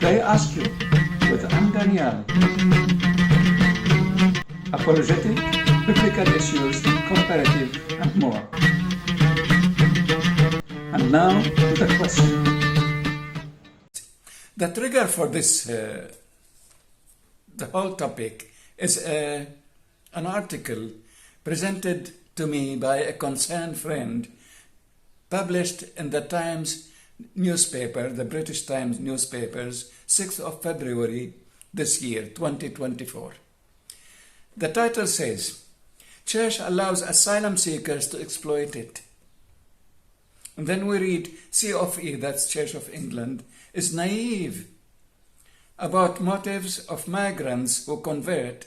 They ask you with Daniel, apologetic, biblical issues, comparative, and more. And now to the question. The trigger for this, the whole topic, is an article presented to me by a concerned friend, published in the Times newspaper, the British Times newspapers, 6th of February this year, 2024. The title says, Church allows asylum seekers to exploit it. And then we read, COE, that's Church of England, is naive about motives of migrants who convert,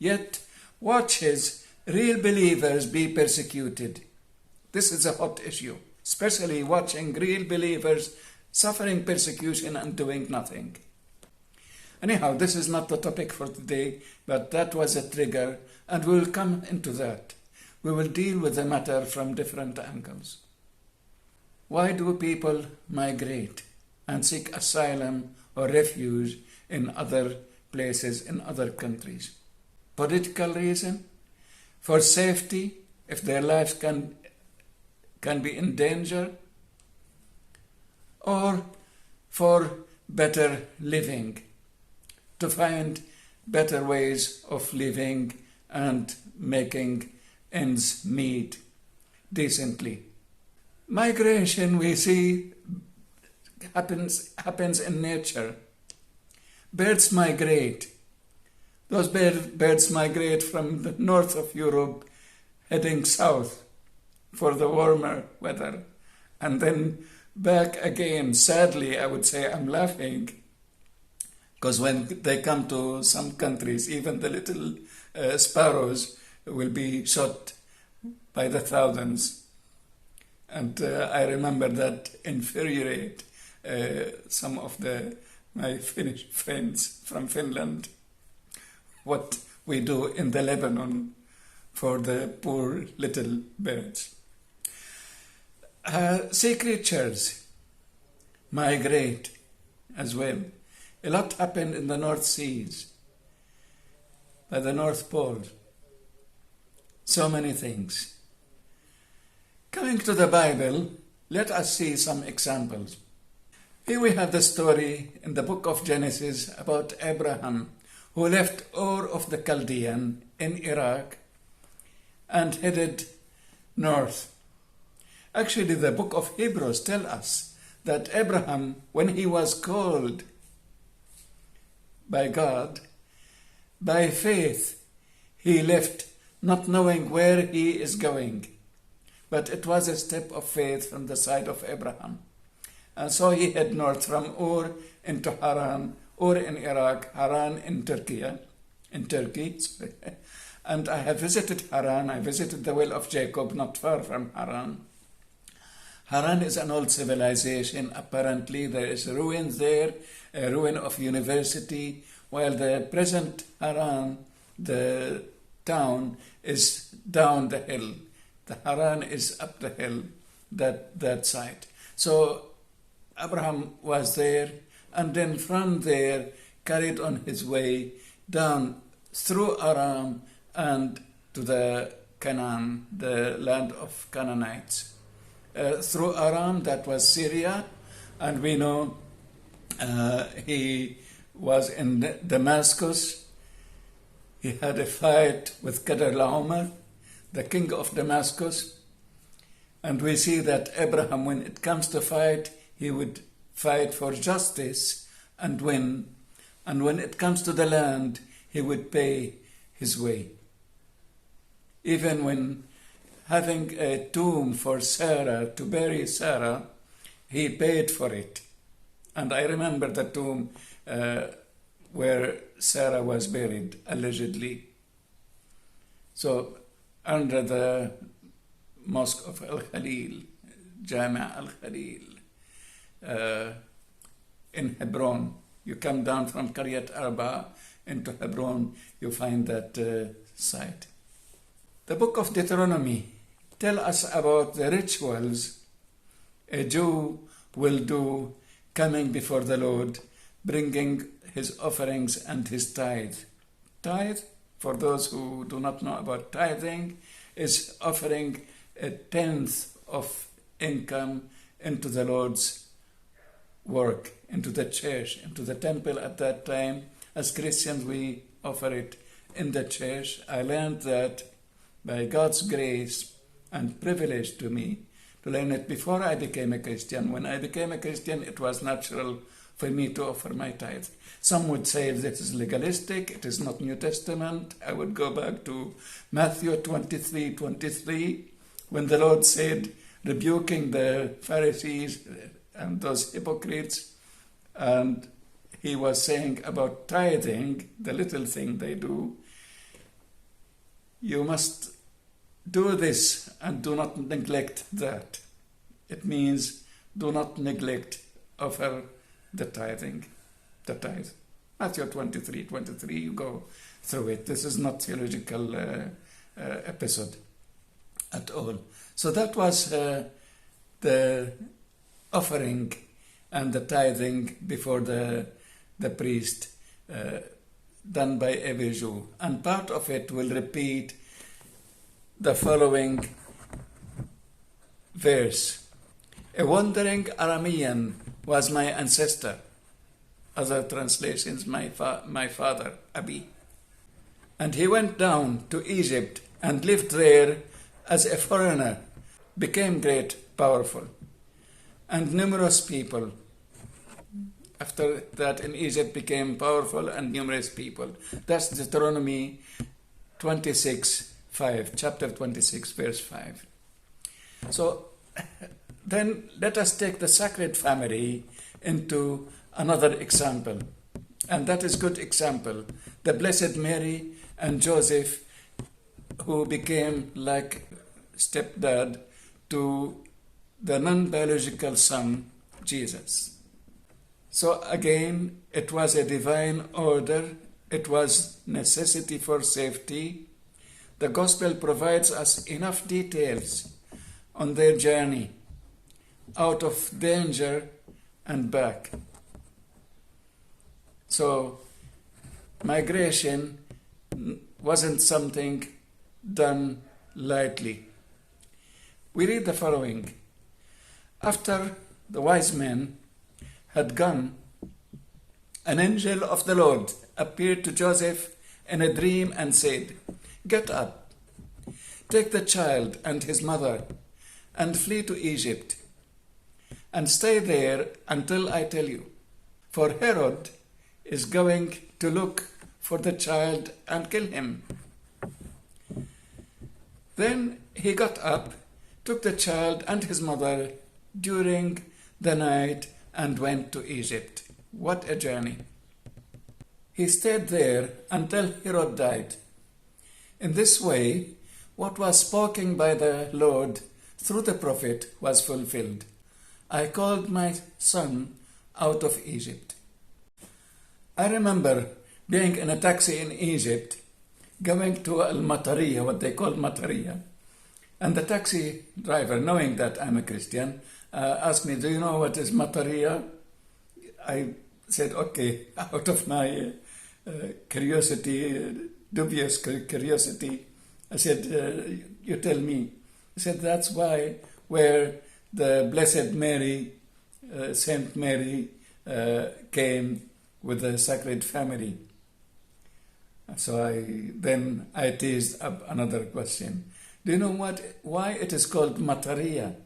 yet watches real believers be persecuted. This is a hot issue, especially watching real believers suffering persecution and doing nothing. Anyhow, this is not the topic for today, but that was a trigger, and we will come into that. We will deal with the matter from different angles. Why do people migrate and seek asylum or refuge in other places, in other countries? Political reason? For safety, if their lives can be in danger? Or for better living, to find better ways of living and making ends meet decently? Migration, we see, happens in nature. Birds migrate. Those birds migrate from the north of Europe, heading south for the warmer weather, and then back again. Sadly, I would say I'm laughing, because when they come to some countries, even the little sparrows will be shot by the thousands. And I remember that infuriate some of my Finnish friends from Finland, what we do in the Lebanon for the poor little birds. Sea creatures migrate as well. A lot happened in the North Seas, by the North Pole. So many things. Coming to the Bible, let us see some examples. Here we have the story in the book of Genesis about Abraham, who left Ur of the Chaldean in Iraq and headed north. Actually, the book of Hebrews tells us that Abraham, when he was called by God, by faith, he left not knowing where he is going. But it was a step of faith from the side of Abraham. And so he headed north from Ur into Haran, Ur in Iraq, Haran in Turkey. And I have visited Haran. I visited the well of Jacob, not far from Haran. Haran is an old civilization. Apparently there is ruins there, a ruin of university, while the present Haran, the town, is down the hill. The Haran is up the hill, that side. So Abraham was there, and then from there carried on his way down through Aram and to the Canaan, the land of Canaanites. Through Aram, that was Syria, and we know he was in Damascus. He had a fight with Kedorlaomer, the king of Damascus, and we see that Abraham, when it comes to fight, he would fight for justice and win, and when it comes to the land, he would pay his way. Even when having a tomb for Sarah, to bury Sarah, he paid for it. And I remember the tomb where Sarah was buried, allegedly. So, under the Mosque of Al-Khalil, Jami' Al-Khalil, in Hebron. You come down from Qaryat Arba into Hebron, you find that site. The book of Deuteronomy tells us about the rituals a Jew will do coming before the Lord bringing his offerings and his tithe. Tithe, for those who do not know about tithing, is offering a tenth of income into the Lord's work, into the church, into the temple at that time. As Christians, we offer it in the church. I learned that by God's grace and privilege to me to learn it before I became a Christian. When I became a Christian, it was natural for me to offer my tithe. Some would say that is legalistic, it is not New Testament. I would go back to Matthew 23:23, when the Lord said, rebuking the Pharisees and those hypocrites, and he was saying about tithing, the little thing they do, you must do this and do not neglect that. It means do not neglect offer the tithing, the tithe. Matthew 23:23, you go through it. This is not theological episode at all. So that was the offering and the tithing before the priest, done by every Jew. And part of it will repeat the following verse. A wandering Aramean was my ancestor. Other translations, my father, Abi. And he went down to Egypt and lived there as a foreigner, became great, powerful, and numerous people. After that, in Egypt became powerful and numerous people. That's Deuteronomy 26:5, chapter 26, verse 5. So then let us take the sacred family into another example. And that is good example. The Blessed Mary and Joseph, who became like stepdad to the non-biological son, Jesus. So again, it was a divine order. It was necessity for safety. The gospel provides us enough details on their journey out of danger and back. So migration wasn't something done lightly. We read the following. After the wise men had gone, an angel of the Lord appeared to Joseph in a dream and said, "Get up, take the child and his mother, and flee to Egypt, and stay there until I tell you. For Herod is going to look for the child and kill him." Then he got up, took the child and his mother during the night, and went to Egypt. What a journey. He stayed there until Herod died. In this way, what was spoken by the Lord through the prophet was fulfilled. I called my son out of Egypt. I remember being in a taxi in Egypt, going to Al-Matariya, what they call Matariya, and the taxi driver, knowing that I'm a Christian, asked me, "Do you know what is Matariya?" I said, okay, out of my curiosity, dubious curiosity. I said, you tell me. He said, that's where the Blessed Mary, Saint Mary, came with the Sacred Family. So I teased up another question. Do you know why it is called Matariya?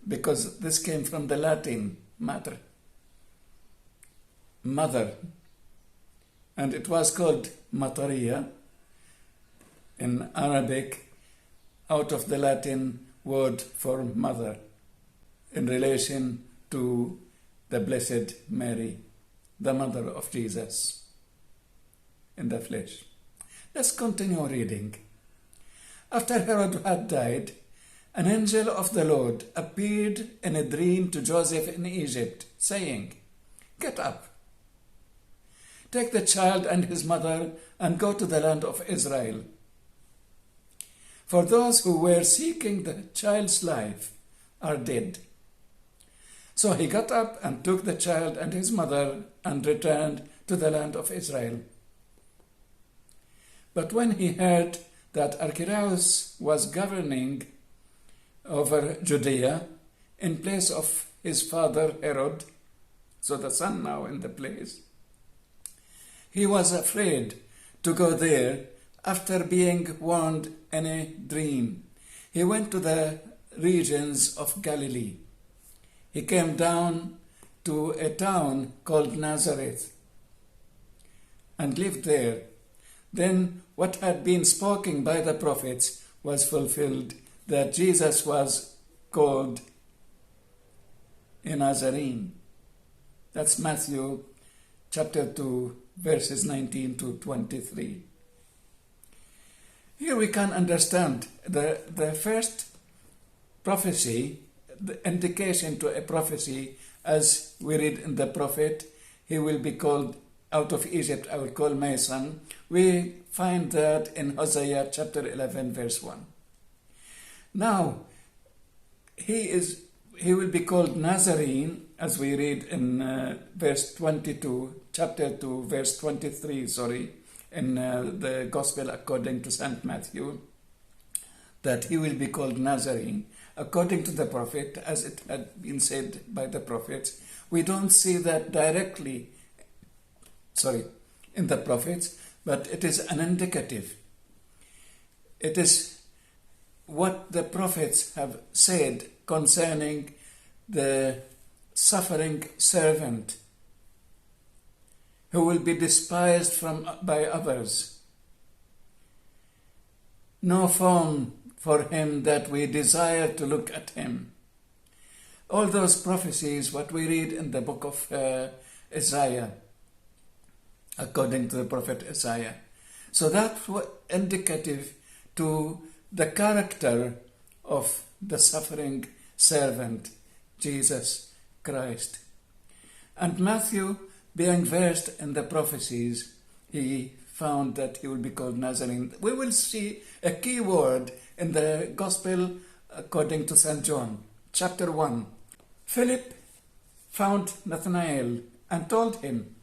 Because this came from the Latin, mater, mother. And it was called Matariya in Arabic out of the Latin word for mother in relation to the Blessed Mary, the mother of Jesus in the flesh. Let's continue reading. After Herod had died, an angel of the Lord appeared in a dream to Joseph in Egypt, saying, "Get up, take the child and his mother and go to the land of Israel. For those who were seeking the child's life are dead." So he got up and took the child and his mother and returned to the land of Israel. But when he heard that Archelaus was governing over Judea in place of his father Herod, so the son now in the place, he was afraid to go there after being warned in a dream. He went to the regions of Galilee. He came down to a town called Nazareth and lived there. Then what had been spoken by the prophets was fulfilled, that Jesus was called a Nazarene. That's Matthew chapter 2, verses 19 to 23. Here we can understand the first prophecy, the indication to a prophecy, as we read in the prophet, he will be called out of Egypt, I will call my son. We find that in Hosea chapter 11, verse 1. Now, he will be called Nazarene, as we read in verse 22, chapter 2, verse 23, in the Gospel according to St. Matthew, that he will be called Nazarene, according to the prophet, as it had been said by the prophets. We don't see that directly, in the prophets, but it is an indicative. It is what the prophets have said concerning the suffering servant who will be despised by others. No form for him that we desire to look at him. All those prophecies, what we read in the book of Isaiah, according to the prophet Isaiah. So that's indicative to the character of the suffering servant, Jesus Christ. And Matthew, being versed in the prophecies, he found that he will be called Nazarene. We will see a key word in the Gospel according to St. John, chapter 1. Philip found Nathanael and told him,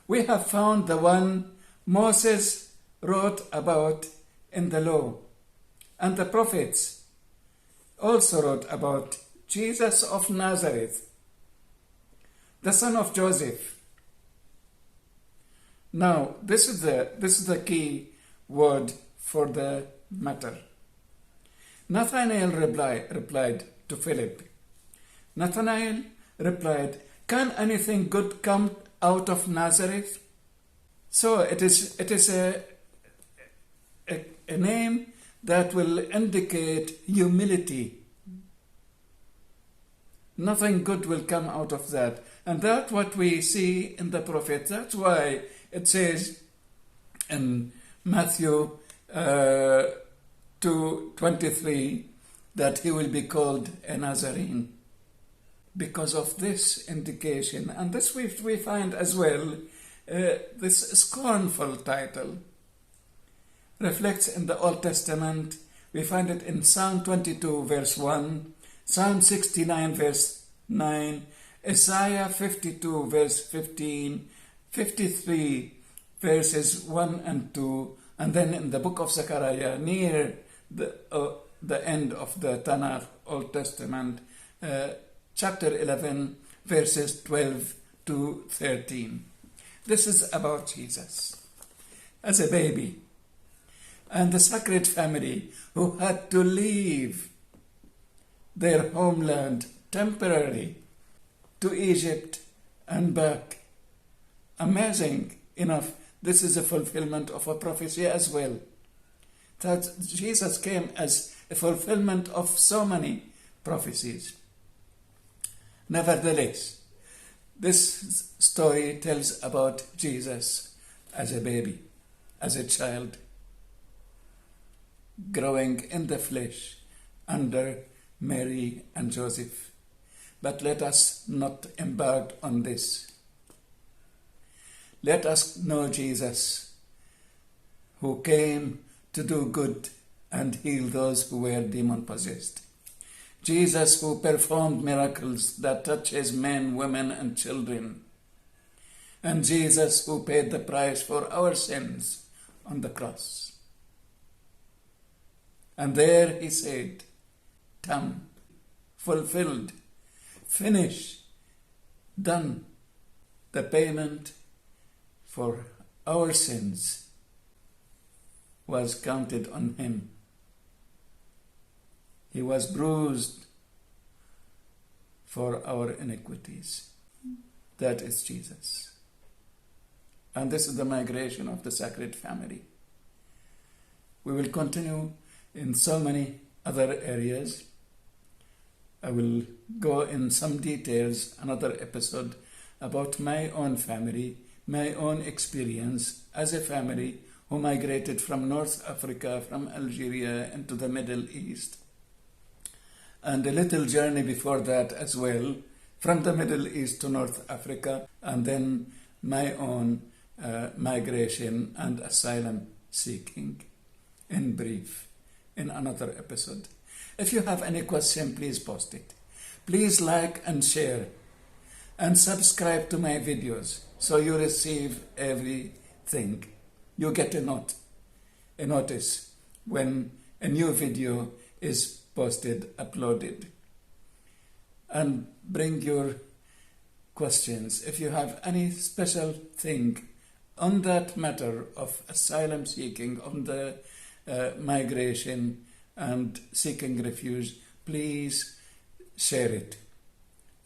"We have found the one Moses wrote about in the law, and the prophets also wrote about, Jesus of Nazareth, the son of Joseph." Now, this is the key word for the matter. Nathanael replied to Philip. Nathanael replied, "Can anything good come out of Nazareth?" So it is a name that will indicate humility. Nothing good will come out of that. And that's what we see in the prophet. That's why it says in Matthew 2:23 that he will be called a Nazarene. Because of this indication. And this we find as well, this scornful title reflects in the Old Testament. We find it in Psalm 22 verse 1, Psalm 69 verse 9, Isaiah 52 verse 15, 53 verses 1 and 2, and then in the book of Zechariah, near the end of the Tanakh, Old Testament, chapter 11 verses 12 to 13. This is about Jesus as a baby and the Sacred Family who had to leave their homeland temporarily to Egypt and back. Amazing enough, this is a fulfillment of a prophecy as well. That Jesus came as a fulfillment of so many prophecies. Nevertheless, this story tells about Jesus as a baby, as a child, growing in the flesh under Mary and Joseph. But let us not embark on this. Let us know Jesus, who came to do good and heal those who were demon-possessed. Jesus who performed miracles that touches men, women, and children. And Jesus who paid the price for our sins on the cross. And there he said, "Come, fulfilled, finish, done." The payment for our sins was counted on him. He was bruised for our iniquities. That is Jesus. And this is the migration of the Sacred Family. We will continue in so many other areas. I will go in some details, another episode, about my own family, my own experience as a family who migrated from North Africa, from Algeria into the Middle East. And a little journey before that as well, from the Middle East to North Africa, and then my own migration and asylum seeking in brief in another episode. If you have any question, please post it. Please like and share and subscribe to my videos so you receive everything. You get a notice when a new video is posted, uploaded. And bring your questions. If you have any special thing on that matter of asylum seeking, on the migration and seeking refuge, please share it.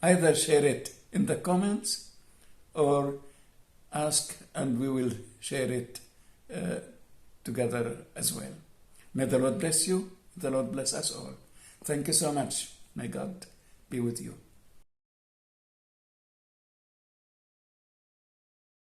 Either share it in the comments or ask and we will share it together as well. May the Lord bless you. The Lord bless us all. Thank you so much. May God be with you.